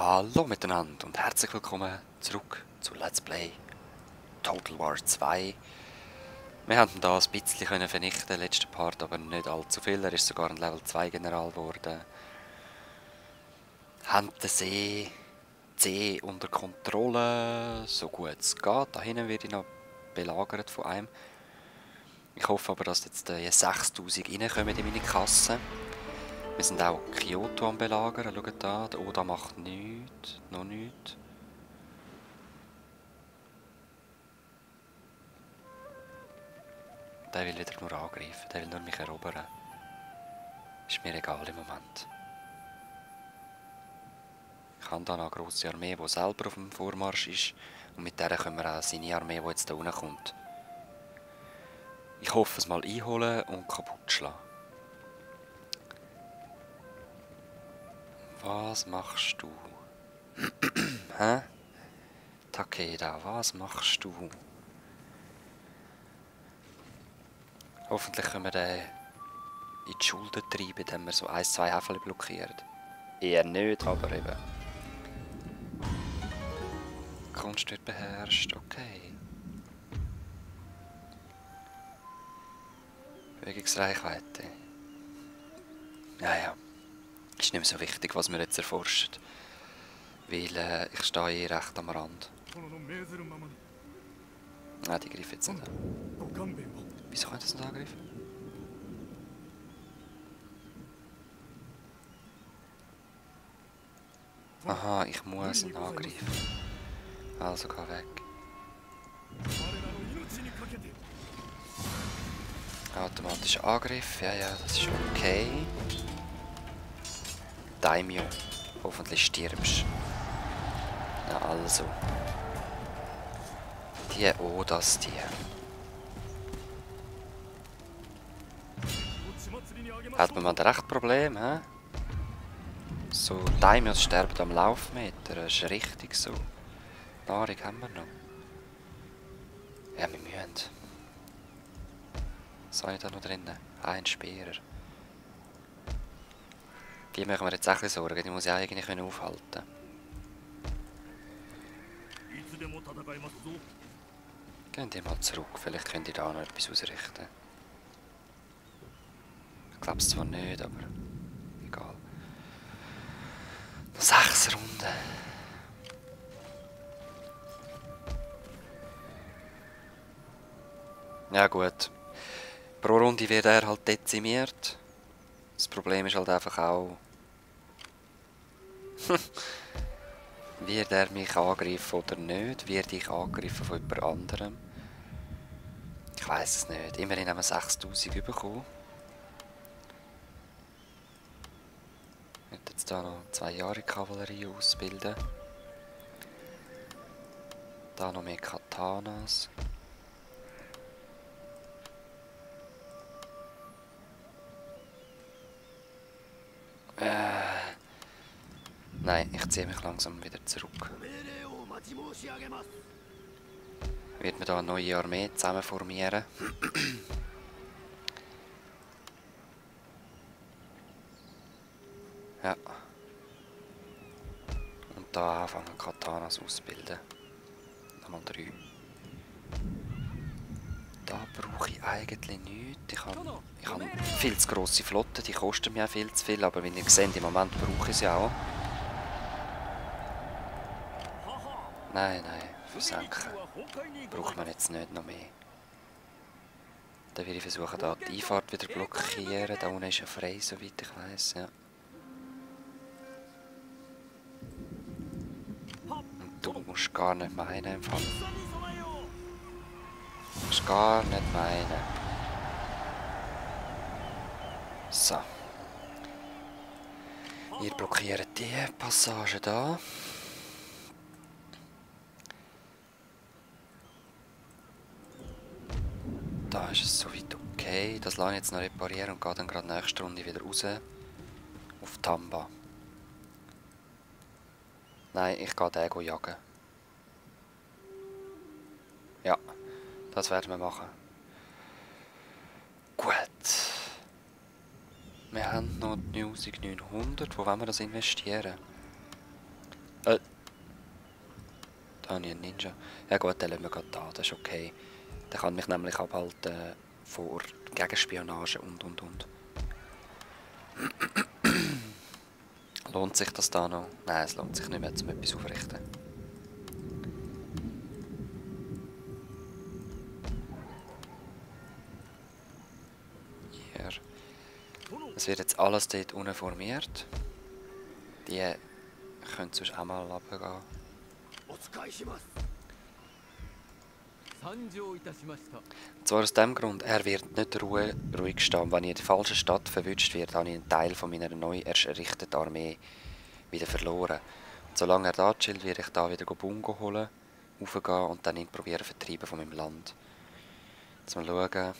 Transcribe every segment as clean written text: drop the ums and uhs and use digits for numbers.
Hallo miteinander und herzlich willkommen zurück zu Let's Play Total War 2. Wir haben da ein bisschen vernichten, den letzten Part, aber nicht allzu viel. Er ist sogar ein Level 2 General geworden. Haben den See unter Kontrolle, so gut es geht. Da hinten werde ich noch belagert von einem. Ich hoffe aber, dass jetzt 6000 reinkommen in meine Kasse. Wir sind auch Kyoto am Belagern. Schaut da, der Oda macht nichts, noch nichts. Der will wieder nur angreifen, der will nur mich erobern. Ist mir egal im Moment. Ich habe da eine grosse Armee, die selber auf dem Vormarsch ist. Und mit der können wir auch seine Armee, die jetzt da unten kommt. Ich hoffe es mal einholen und kaputt schlagen. Was machst du? Hä? Takeda, was machst du? Hoffentlich können wir den in die Schulden treiben, indem wir so 1-2 Häfen blockieren. Eher nicht, aber eben. Kunst wird beherrscht, okay. Bewegungsreichweite. Ja. Ist nicht mehr so wichtig, was wir jetzt erforschen. Weil ich stehe hier recht am Rand. Ah, die greifen jetzt nicht an. Wieso können sie nicht angreifen? Aha, ich muss ihn angreifen. Also geh weg. Automatischer Angriff, ja, das ist okay. Daimyo, hoffentlich stirbst. Na also. Die. Hat man da recht Problem, hä? So, Daimyos sterben am Laufmeter, das ist richtig so. Nahrung haben wir noch. Ja, wir müssen. Was habe ich da noch drin? Ein Speerer. Die machen wir jetzt auch ein bisschen Sorgen, die muss ich eigentlich aufhalten. Gehen die mal zurück, vielleicht könnt ihr da noch etwas ausrichten. Ich glaube es zwar nicht, aber egal. Noch 6 Runden. Ja gut. Pro Runde wird er halt dezimiert. Das Problem ist halt einfach auch... wird er mich angreifen oder nicht? Werde ich angegriffen von jemand anderem? Ich weiß es nicht. Immerhin haben wir 6000 bekommen. Ich werde jetzt hier noch 2 Jahre Kavallerie ausbilden. Da noch mehr Katanas. Nein, ich ziehe mich langsam wieder zurück. Wird mir da eine neue Armee zusammen formieren. Ja. Und da anfangen Katanas auszubilden. Nochmal 3. Da brauche ich eigentlich nichts. Ich habe viel zu grosse Flotte, die kosten mir auch viel zu viel, aber wie ihr seht, im Moment brauche ich sie auch. Nein, versenken. Braucht man jetzt nicht noch mehr. Dann werde ich versuchen, da die Einfahrt wieder blockieren. Da unten ist ja frei, soweit ich weiss, ja. Und du musst gar nicht meinen im Fall. Du musst gar nicht meinen. So. Ihr blockiert die Passage da. Da ist es soweit okay. Das lasse ich jetzt noch reparieren und gehe dann gerade nächste Runde wieder raus. Auf Tamba. Nein, ich gehe den jagen. Ja, das werden wir machen. Gut. Wir haben noch 1900. Wo wollen wir das investieren? Ah, nicht ein Ninja. Ja gut, den lassen wir gerade da, das ist okay. Der kann mich nämlich abhalten vor Gegenspionage und. Lohnt sich das da noch? Nein, es lohnt sich nicht mehr, um etwas aufrichten. Hier. Es wird jetzt alles dort unten formiert. Die können sonst auch mal runtergehen. Und zwar aus dem Grund, er wird nicht ruhig stehen. Wenn ich in der falschen Stadt verwünscht wird, habe ich einen Teil von meiner neu erst errichteten Armee wieder verloren. Und solange er da chillt, werde ich da wieder Bungo holen, raufgehen und dann ihn probieren vertreiben von meinem Land. Jetzt mal schauen.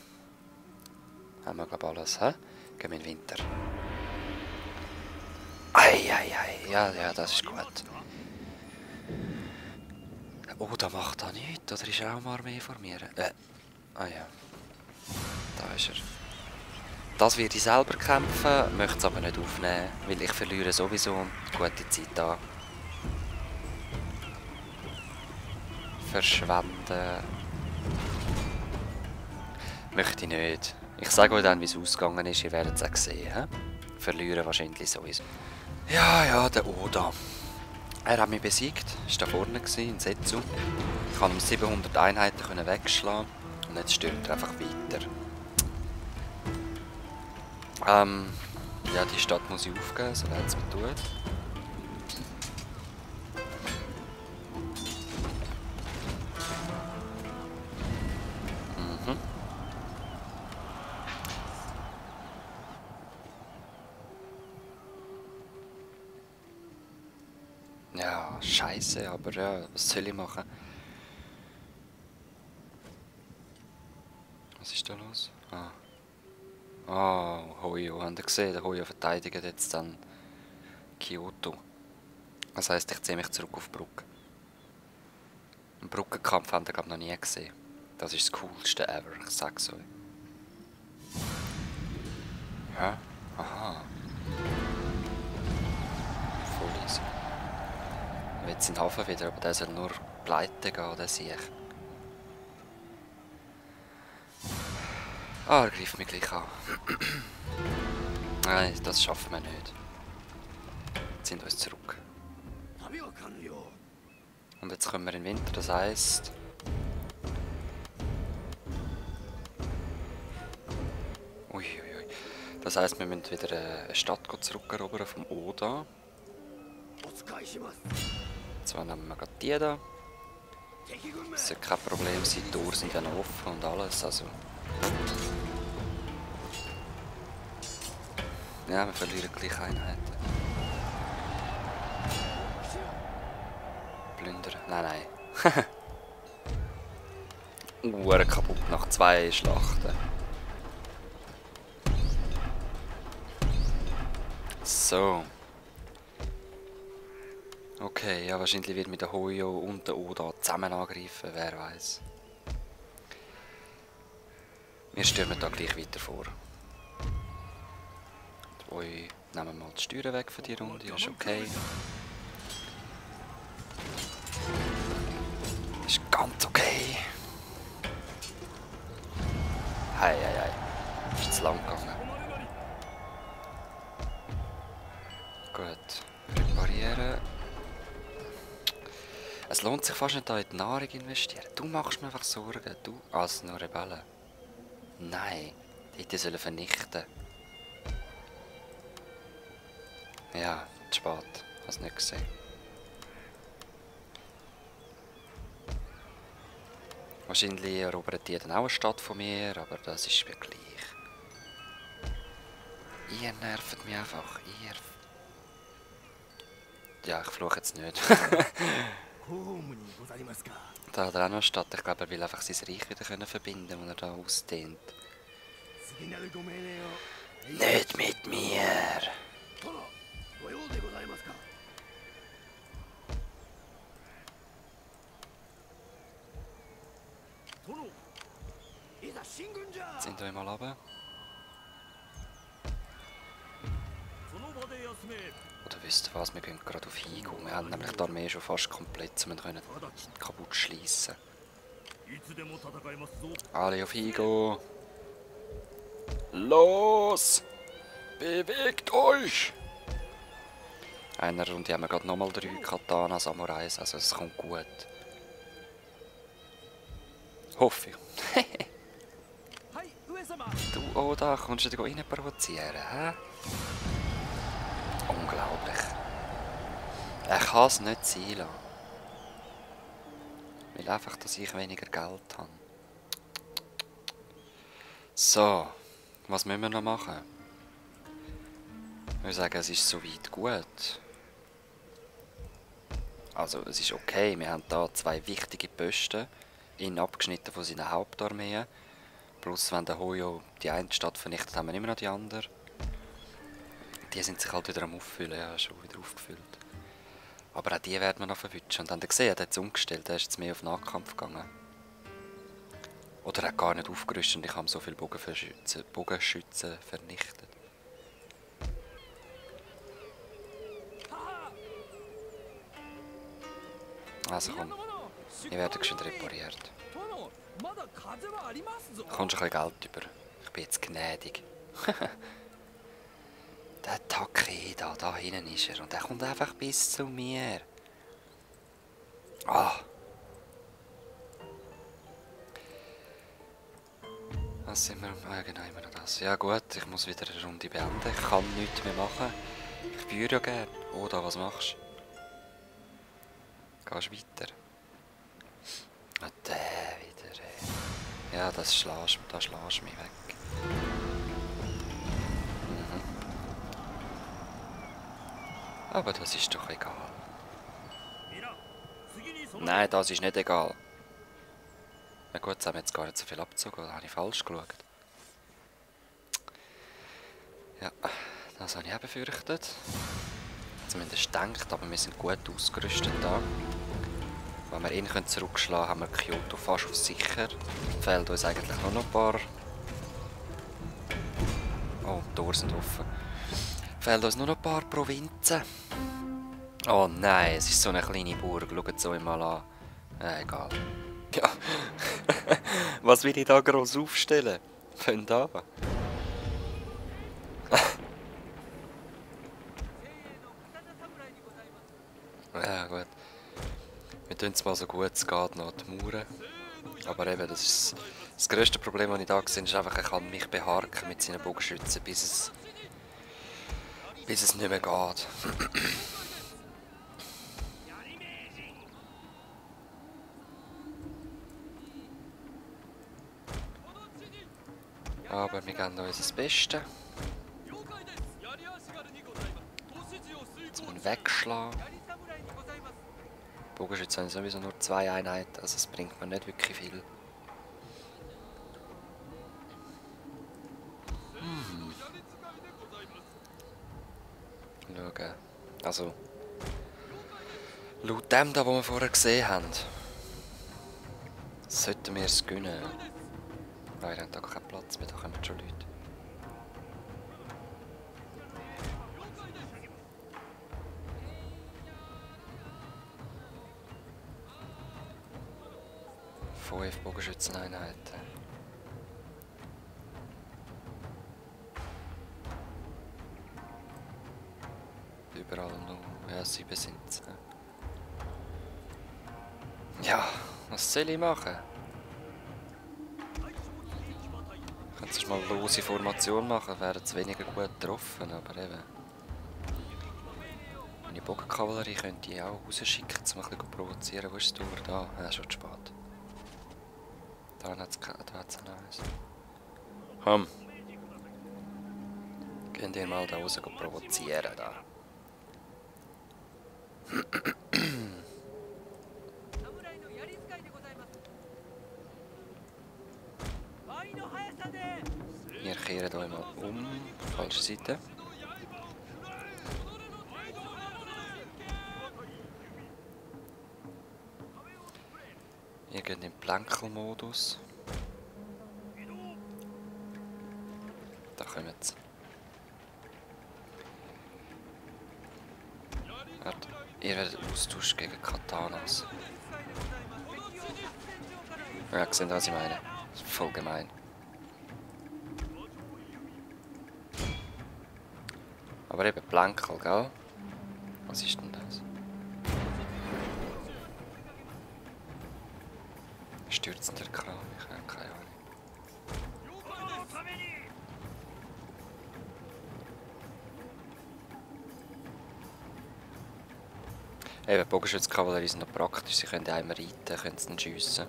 Haben wir glaube ich alles, hä? Gehen wir in den Winter. Eieiei, ja, das ist gut. Oh, da macht er nichts, oder ist er auch mal Armee formieren? Ah ja. Da ist er. Das werde ich selber kämpfen, möchte es aber nicht aufnehmen, weil ich verliere sowieso gute Zeit da. Verschwenden. Möchte ich nicht. Ich sage euch dann, wie es ausgegangen ist, ihr werdet es auch sehen. He? Verlieren wahrscheinlich sowieso. Ja, der Oda. Er hat mich besiegt, ist da vorne in Setsu. Ich konnte ihm 700 Einheiten wegschlagen und jetzt stürmt er einfach weiter. Ja, die Stadt muss ich aufgeben, so leid es mir tut. Ja, scheiße, aber ja, was soll ich machen? Was ist da los? Hoyo, habt ihr gesehen? Der Hoyo verteidigt jetzt dann Kyoto. Das heisst, ich ziehe mich zurück auf die Brücke. Einen Brückenkampf habt ihr glaube ich noch nie gesehen. Das ist das coolste ever, ich sag's euch. Hä? Aha. Voll easy. Jetzt in den Hafen wieder, aber der soll nur pleite gehen, der sehe ich. Ah, er greift mich gleich an. Nein, das schaffen wir nicht. Jetzt sind wir uns zurück. Und jetzt kommen wir in den Winter, das heisst... Uiuiui. Das heisst, wir müssen wieder eine Stadt zurückerobern vom Oda. Zwar nehmen wir gerade die da. Das sollte kein Problem sein, die Tore sind dann offen und alles, also... Ja, wir verlieren gleich Einheiten. Plündern. Nein. Uhr kaputt nach 2 Schlachten. So. Okay, ja, wahrscheinlich wird mit der Hoyo und der Oda zusammen angreifen, wer weiß. Wir stürmen da gleich weiter vor. Nehmen wir mal die Steuern weg für die Runde, das ist okay. Das ist ganz okay. Hei. Ist zu lang gegangen. Gut, reparieren. Es lohnt sich fast nicht, da in die Nahrung investieren. Du machst mir einfach Sorgen. Du als nur Rebellen. Nein, die hätten sollen vernichten. Ja, zu spät. Hast nicht gesehen. Wahrscheinlich erobern die dann auch eine Stadt von mir, aber das ist mir gleich. Ihr nervt mich einfach. Ja, ich fluche jetzt nicht. Da hat er auch noch eine Stadt. Ich glaube, er will einfach sein Reich wieder verbinden, wenn er da ausdehnt. Nicht mit mir! Sind wir mal runter? Oder wisst ihr was, wir gehen gerade auf Higo. Wir haben nämlich die Armee schon fast komplett, um können kaputt schließen. Alle auf Higo! Los! Bewegt euch! Einer Runde haben wir gerade nochmal 3 Katana Samurais, also es kommt gut. Hoffe ich. Du, oh da, kommst du da rein provozieren, hä? Unglaublich. Er kann es nicht sein lassen. Weil einfach, dass ich weniger Geld habe. So, was müssen wir noch machen? Ich würde sagen, es ist soweit gut. Also, es ist okay. Wir haben hier 2 wichtige Posten, ihn abgeschnitten von seiner Hauptarmee. Plus, wenn der Hoyo die eine Stadt vernichtet, haben wir immer noch die andere. Die sind sich halt wieder am Auffüllen, ja, schon wieder aufgefüllt. Aber auch die werden wir noch verwutschen. Und dann habt ihr gesehen, er hat es umgestellt, er ist jetzt mehr auf Nahkampf gegangen. Oder er hat gar nicht aufgerüstet und ich habe so viele Bogenschützen vernichtet. Also komm, wir werden geschwind repariert. Du kommst ein bisschen Geld über. Ich bin jetzt gnädig. Der Takeda, da hinten ist er. Und er kommt einfach bis zu mir. Ah. Was sind wir? Ah, genau, immer noch das. Ja gut, ich muss wieder eine Runde beenden. Ich kann nichts mehr machen. Ich würde ja gerne. Oh, da, was machst du? Gehst weiter? Ah, der wieder. Ja, da schlägst du mich weg. Aber das ist doch egal. Nein, das ist nicht egal. Na gut, jetzt haben wir jetzt gar nicht so viel abgezogen, oder habe ich falsch geschaut? Ja, das habe ich auch befürchtet. Zumindest gedacht, aber wir sind gut ausgerüstet da. Wenn wir ihn zurückschlagen können, haben wir Kyoto fast auf sicher. Fehlt uns eigentlich nur noch ein paar... Oh, die Tore sind offen. Fehlt uns nur noch ein paar Provinzen. Oh nein, es ist so eine kleine Burg. Schaut es euch mal an. Egal. Ja. Was will ich da gross aufstellen? Von da. Ja gut. Wir tun es mal so gut es geht noch die Mauern. Aber eben, das ist das grösste Problem, das ich da gesehen habe, ist einfach, er kann mich beharken mit seinen Bogenschützen, bis es nicht mehr geht. Aber wir geben uns das Beste. Jetzt müssen wir wegschlagen. Bogenschützen haben sowieso nur 2 Einheiten, also es bringt mir nicht wirklich viel. Schauen. Also, laut dem da, was wir vorher gesehen haben, sollten wir es gewinnen. Nein, wir haben da keinen Platz mehr, da kommen schon Leute. Fünf Bogenschützeneinheiten. Überall noch, ja, 7 sind es. Ja, was soll ich machen? Ich könnte sonst mal eine lose Formation machen, wäre es weniger gut getroffen, aber eben. Meine Bogenkavallerie könnte ich auch rausschicken, um ein bisschen zu provozieren. Wo ist das Tor? Da, ja, schon zu spät. Da hat es noch eins. Komm. Gehen ihr mal da raus provozieren. Da. Wir kehren hier mal um. Falsche Seite. Wir gehen in den Blankel-Modus. Da kommen sie. Ihr werdet austauscht gegen Katanas. Ja, gesehen, was ich meine. Das ist voll gemein. Aber eben Blankel, gell? Was ist denn das? Stürzender Kran, ich habe keine Ahnung. Eben, Bogenschützkavallerie sind noch praktisch, sie können einmal reiten, können sie dann schiessen.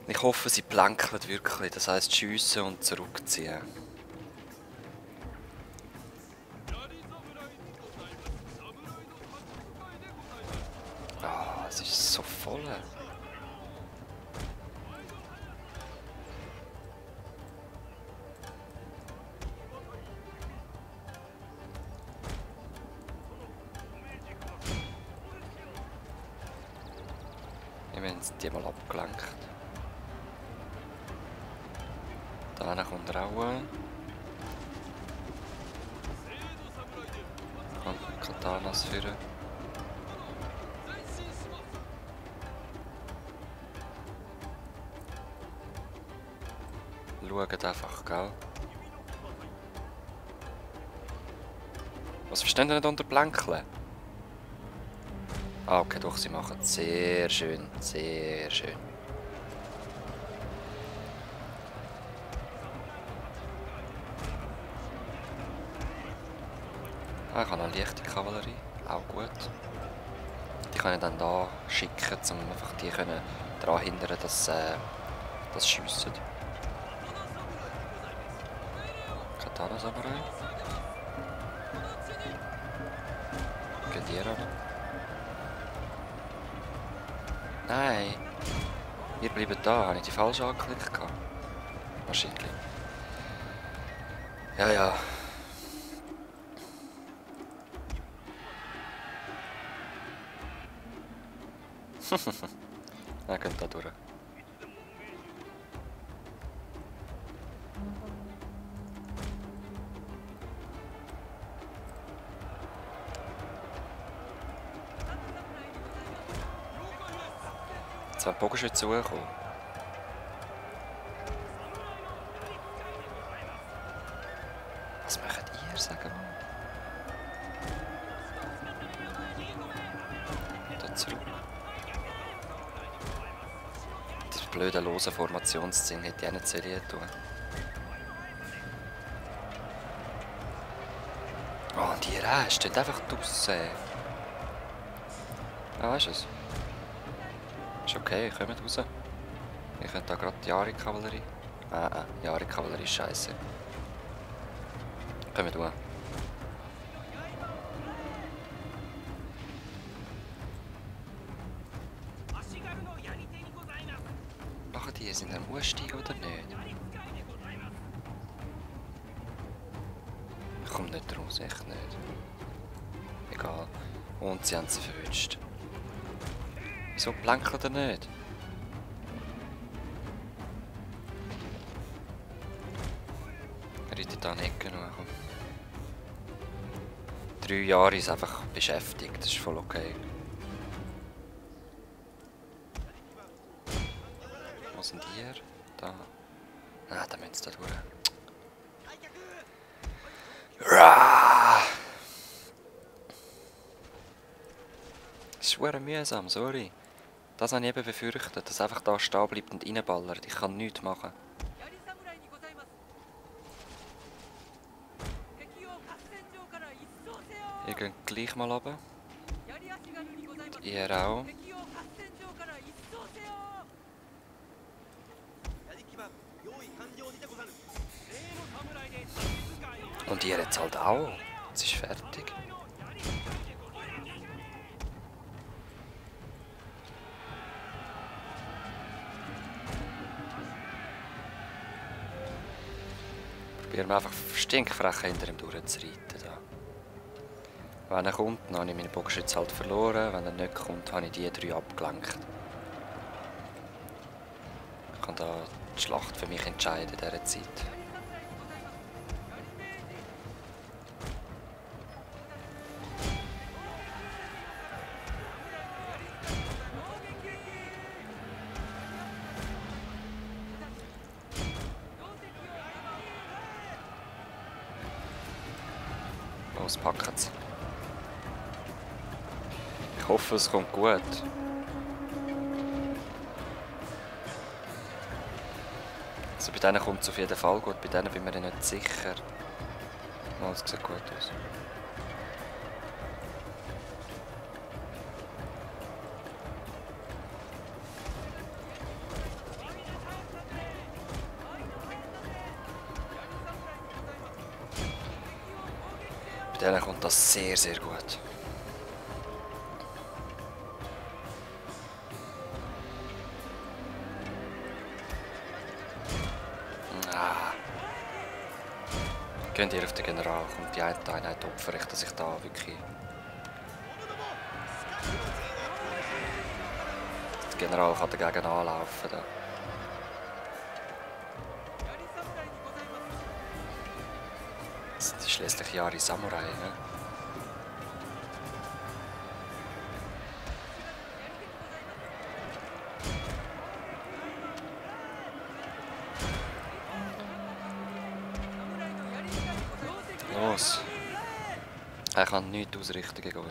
Ich hoffe, sie plänkeln wirklich, das heisst schiessen und zurückziehen. Ah, es ist so voll. Wir haben die mal abgelenkt. Da kommt er auch. Und Katanas führen. Schaut einfach, gell? Was verstehen Sie nicht unter Blänkeln? Ah, okay, doch, sie machen es sehr schön, sehr schön. Ah, ich habe noch leichte Kavallerie, auch gut. Die kann ich dann da schicken, um einfach die daran zu hindern, dass das schiessen. Katana Samurai. Geht ihr an? Nein! Ihr bleibt da, habe ich die falsch angeklickt? Wahrscheinlich. Ja, ja. Er geht da durch. Jetzt werden die Bogenschützen hochkommen. Was macht ihr, sagen wir? Da zurück. Das blöde lose Formationssinn hätte ich auch nicht tun. Oh, und die Reste steht einfach draussen. Ah, weißt du es? Ist okay, kommt raus. Ich könnte da gerade die Yari-Kavallerie. Yari-Kavallerie ist scheiße. Kommt raus. Machen die sind am Aussteigen oder nicht? Ich komme nicht raus, echt nicht. Egal. Und sie haben sie verwünscht. Wieso blankt er nicht? Er reitet da an die Ecke noch. 3 Jahre ist einfach beschäftigt, das ist voll okay. Wo sind die hier? Da. Ah, da müssen sie da durch. Das ist verdammt mühsam, sorry. Das habe ich eben befürchtet, dass er einfach da stehen bleibt und reinballert. Ich kann nichts machen. Ihr geht gleich mal runter. Und ihr auch. Und ihr jetzt halt auch. Es ist fertig. Probieren wir einfach stinkfrech hinter ihm durchzureiten. Wenn er kommt, dann habe ich meine Bogenschütze halt verloren. Wenn er nicht kommt, habe ich die 3 abgelenkt. Ich kann da die Schlacht für mich entscheiden in dieser Zeit. Los, packen's. Ich hoffe, es kommt gut. Also bei denen kommt es auf jeden Fall gut, bei denen bin ich mir nicht sicher. Oh, es sieht gut aus. Bei denen kommt das sehr, sehr gut. Geht ihr auf den General, kommt die Einheit opfer ich, dass ich da wirklich... Der General kann dagegen anlaufen. Da. Das sind schliesslich Jahre Samurai, ne? Los! Er kann nichts ausrichten gegen euch.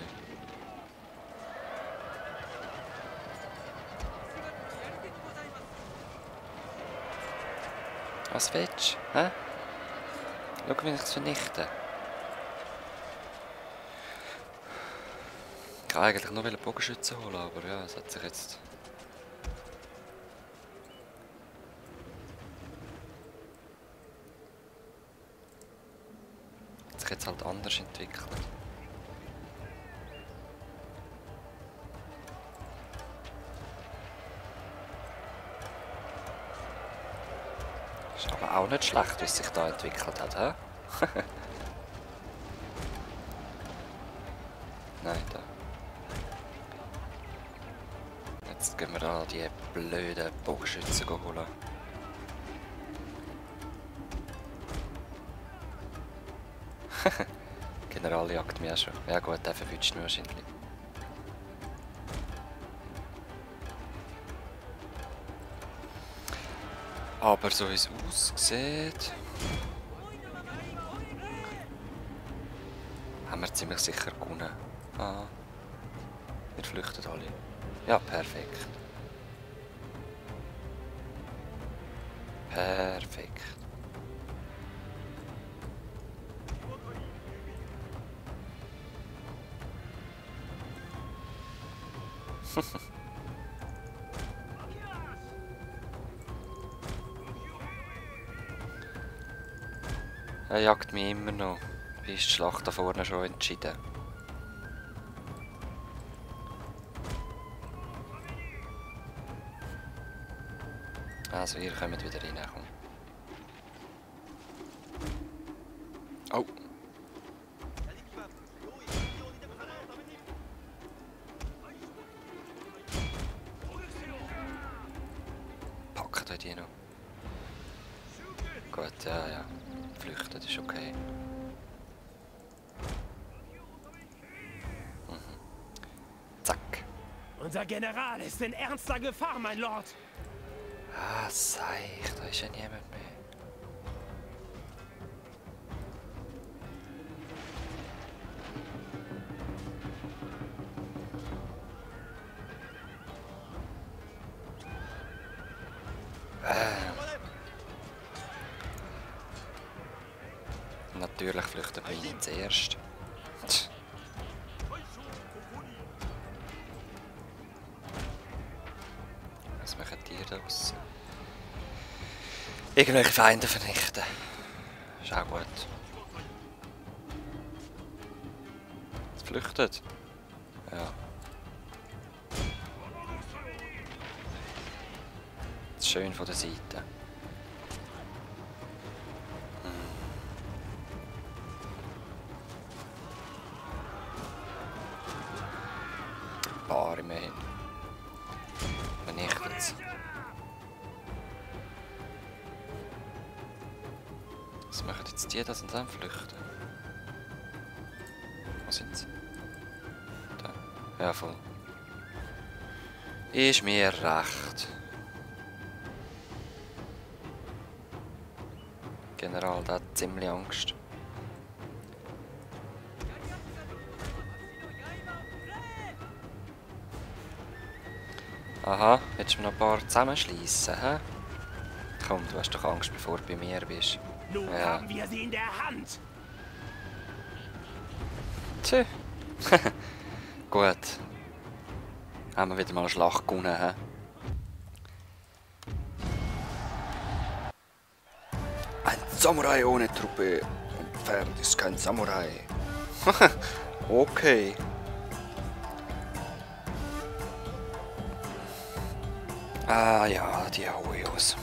Was willst du? Hä? Schau, wie ich es vernichte. Ich kann eigentlich nur Bogenschützen holen, aber ja, es hat sich jetzt... Jetzt halt anders entwickelt. Ist aber auch nicht schlecht, wie es sich da entwickelt hat, hä? Nein, da. Jetzt gehen wir da die blöden Bogenschützen holen. General jagt mich auch schon. Ja gut, der verwünscht mich wahrscheinlich. Aber so wie es aussieht, haben wir ziemlich sicher gewonnen. Ah, wir flüchten alle. Ja, perfekt. Perfekt. Er jagt mich immer noch. Wie ist die Schlacht da vorne schon entschieden? Also ihr kommt wieder rein, komm. Oh! Packt euch die noch. Gut, ja, ja. Flüchten, das ist okay. Zack. Unser General ist in ernster Gefahr, mein Lord. Ah, seich, da ist ja niemand mehr. Natürlich flüchten wir ihn zuerst. Was machen die da draussen? Irgendwelche Feinde vernichten. Ist auch gut. Es flüchtet. Ja. Das ist schön von der Seite. Paar immerhin. Vernichtet's. Was machen jetzt die das und dann flüchten? Wo sind sie? Da. Ja, voll. Ist mir recht. General, der hat ziemlich Angst. Aha, willst du mir noch ein paar zusammenschliessen, hä? Komm, du hast doch Angst, bevor du bei mir bist. Nun Ja. haben wir sie in der Hand. Tschö. Gut. Haben wir wieder mal eine Schlacht gewonnen, hä? Ein Samurai ohne Truppe und Pferd ist kein Samurai. Okay. Ah ja, die Hoyos.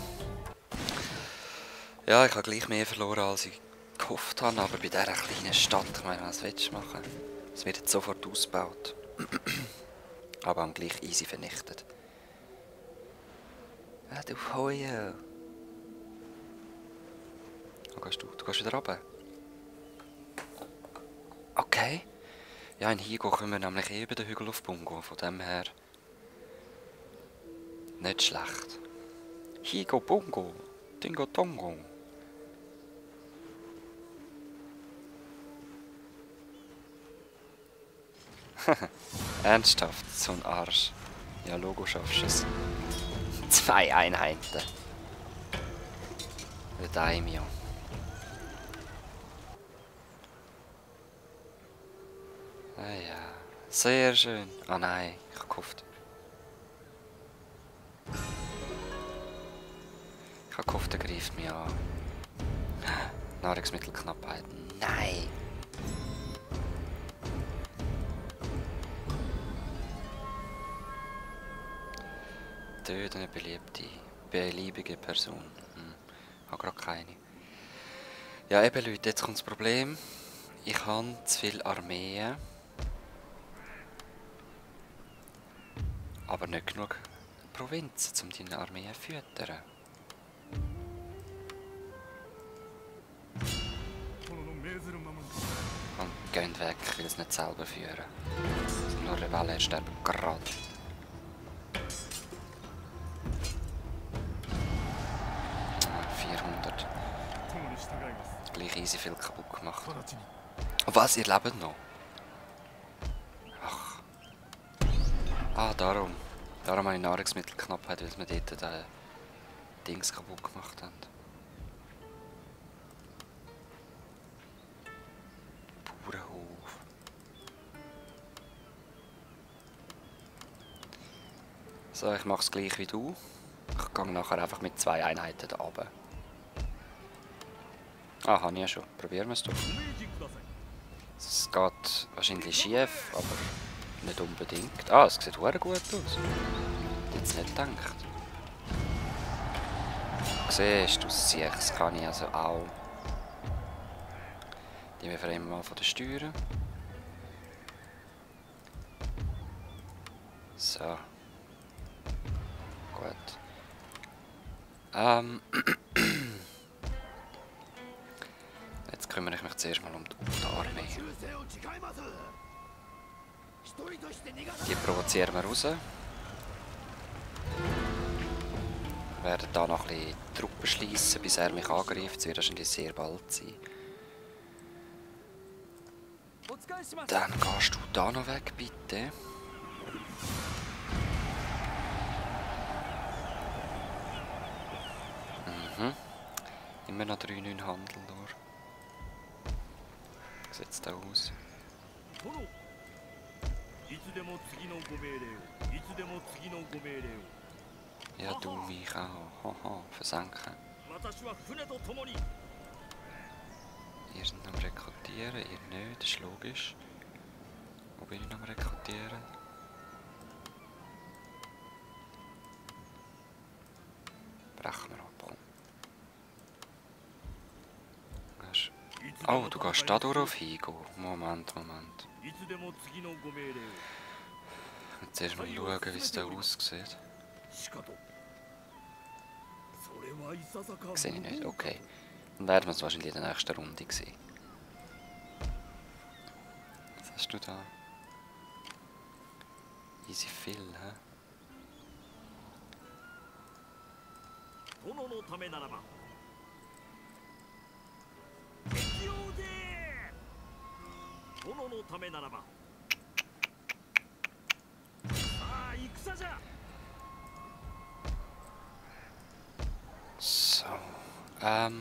Ja, ich habe gleich mehr verloren, als ich gehofft habe, aber bei dieser kleinen Stadt, ich meine, was willst du machen? Es wird jetzt sofort ausgebaut. Aber haben gleich easy vernichtet. Ah, du Hoyo. Wo gehst du? Du gehst wieder runter. Okay. Ja, in Higo kommen wir nämlich über den Hügel auf Bungo, von dem her. Nicht schlecht. Higo Bungo, Dingo Tongo. Ernsthaft, so ein Arsch. Ja, Logo schaffst du es. 2 Einheiten. Der Daimyo. Ah ja, sehr schön. Ah nein, ich habe gehofft. Ich habe gehofft, er greift mich an. Nahrungsmittelknappheit. Nein! Töten eine beliebige Person. Ich habe gerade keine. Ja eben Leute, jetzt kommt das Problem. Ich habe zu viele Armeen. Aber nicht genug Provinzen, um deine Armeen zu füttern. Und gehen weg, ich will es nicht selber führen. Es sind nur Rebellen, sterben gerade. Ah, 400. Gleich easy viel kaputt gemacht. Und was, ihr lebt noch? Ach. Ah, darum. Darum habe ich Nahrungsmittelknappheit, weil wir dort den Dings kaputt gemacht haben. Bauernhof. So, ich mache es gleich wie du. Ich gehe nachher einfach mit 2 Einheiten da runter. Ah, habe ich ja schon. Probieren wir es doch. Es geht wahrscheinlich schief, aber nicht unbedingt. Ah, es sieht verdammt gut aus. Ich hätte jetzt nicht gedacht. Siehst du, das kann ich also auch. Die befreien wir mal von den Steuern. So. Gut. Jetzt kümmere ich mich zuerst mal um die Armee. Die provozieren wir raus. Wir werden da noch ein bisschen Truppen schliessen, bis er mich angreift. Das wird wahrscheinlich sehr bald sein. Dann gehst du da noch weg, bitte. Immer noch 3-9 Handel durch. Wie sieht es da aus? Ja, du mich auch. Haha, versenken. Ihr seid noch am Rekrutieren, ihr nicht, das ist logisch. Wo bin ich noch am Rekrutieren? Brechen wir ab. Oh, du gehst da durch auf Higo. Moment. Jetzt erst mal schauen, wie es da aussieht. Sehe ich nicht, okay. Dann werden wir es wahrscheinlich in der nächsten Runde sehen. Was hast du da? Easy viel, hä? Das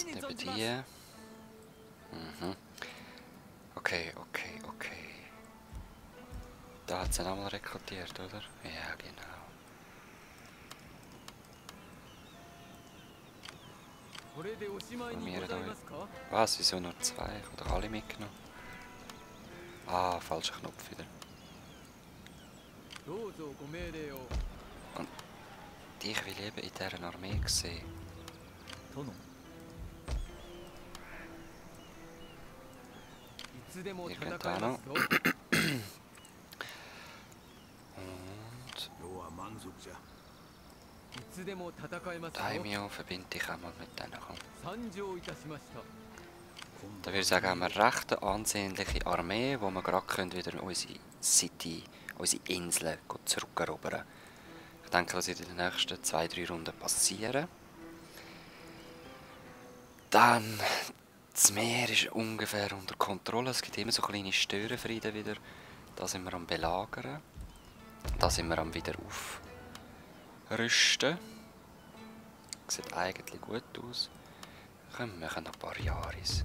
sind eben die. Mhm. Okay. Da hat sie nochmal rekrutiert, oder? Ja, genau. Formieren da. Was? Wieso nur 2? Ich habe doch alle mitgenommen. Ah, falscher Knopf wieder. Und dich will eben in dieser Armee sehen. Ihr könnt auch noch. Und Daimyo verbinde ich auch mal mit denen. Da würde ich sagen, haben wir eine recht ansehnliche Armee, wo wir gerade wieder unsere City, unsere Inseln zurückerobern. Ich denke, das wird in den nächsten 2-3 Runden passieren. Dann, das Meer ist ungefähr unter Kontrolle. Es gibt immer so kleine Störenfrieden wieder. Da sind wir am Belagern. Da sind wir am wieder aufrüsten. Sieht eigentlich gut aus. Wir machen noch ein paar Jahres.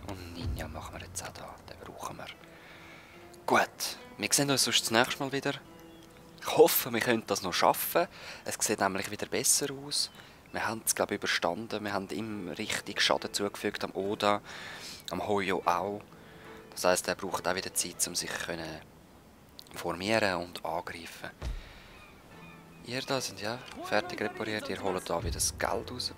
Und Ninja machen wir jetzt auch da. Den brauchen wir. Gut, wir sehen uns sonst das nächste Mal wieder. Ich hoffe, wir können das noch schaffen. Es sieht nämlich wieder besser aus. Wir haben es, glaube ich, überstanden. Wir haben ihm richtig Schaden zugefügt, am Oda, am Hoyo auch. Das heisst, er braucht auch wieder Zeit, um sich zu formieren und angreifen. Ihr da sind ja fertig repariert. Ihr holt da wieder das Geld raus.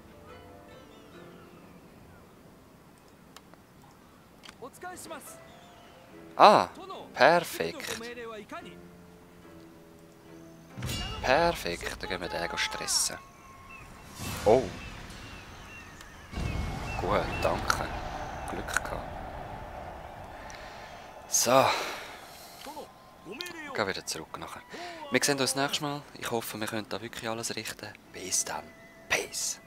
Ah, perfekt. Perfekt, dann gehen wir den stressen. Oh. Gut, danke. Glück gehabt. So. Ich gehe wieder zurück nachher. Wir sehen uns nächstes Mal. Ich hoffe, wir können da wirklich alles richten. Bis dann. Peace.